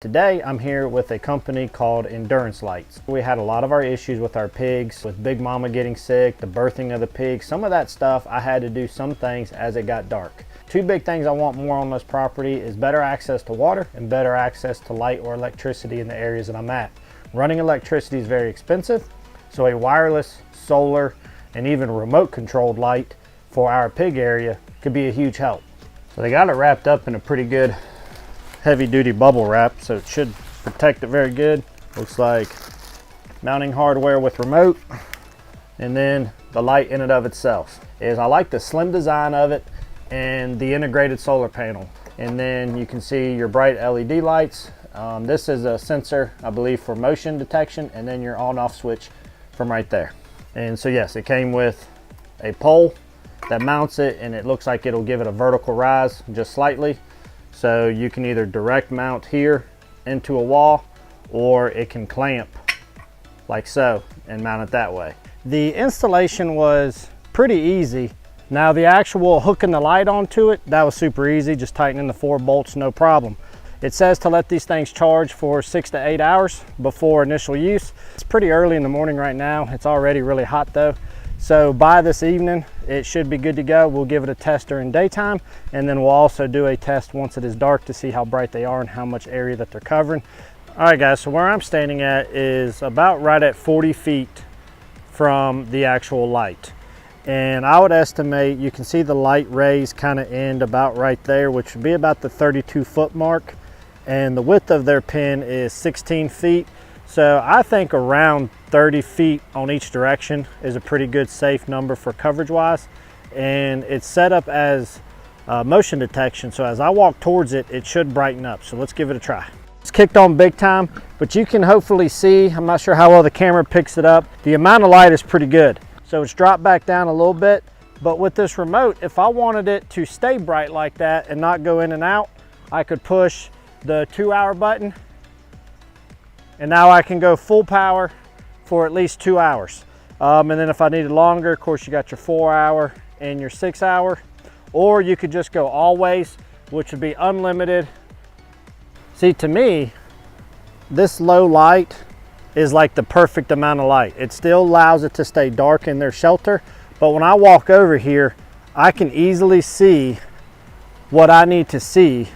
Today I'm here with a company called Endurance Lights. We had a lot of our issues with our pigs, with Big Mama getting sick, the birthing of the pigs. Some of that stuff I had to do some things as it got dark. Two big things I want more on this property is better access to water and better access to light or electricity in the areas that I'm at. Running electricity is very expensive, so a wireless, solar, and even remote controlled light for our pig area could be a huge help. So they got it wrapped up in a pretty good heavy duty bubble wrap, so it should protect it very good. Looks like mounting hardware with remote, and then the light in and of itself I like the slim design of it and the integrated solar panel. And then you can see your bright LED lights. This is a sensor, I believe, for motion detection, and then your on off switch from right there. And so yes, it came with a pole that mounts it, and it looks like it'll give it a vertical rise just slightly. So you can either direct mount here into a wall, or it can clamp like so and mount it that way. The installation was pretty easy. Now the actual hooking the light onto it, that was super easy, just tightening the 4 bolts, no problem. It says to let these things charge for 6 to 8 hours before initial use. It's pretty early in the morning right now. It's already really hot though. So by this evening, it should be good to go. We'll give it a test during daytime, and then we'll also do a test once it is dark to see how bright they are and how much area that they're covering. All right guys, so where I'm standing at is about right at 40 feet from the actual light. And I would estimate, you can see the light rays kind of end about right there, which would be about the 32-foot mark. And the width of their pin is 16 feet. So I think around 30 feet on each direction is a pretty good safe number for coverage wise. And it's set up as motion detection. So as I walk towards it, it should brighten up. So let's give it a try. It's kicked on big time, but you can hopefully see, I'm not sure how well the camera picks it up. The amount of light is pretty good. So it's dropped back down a little bit, but with this remote, if I wanted it to stay bright like that and not go in and out, I could push the 2-hour button, and now I can go full power for at least 2 hours. And then if I needed longer, of course, you got your 4-hour and your 6-hour, or you could just go always, which would be unlimited. See, to me, this low light is like the perfect amount of light. It still allows it to stay dark in their shelter, but when I walk over here, I can easily see what I need to see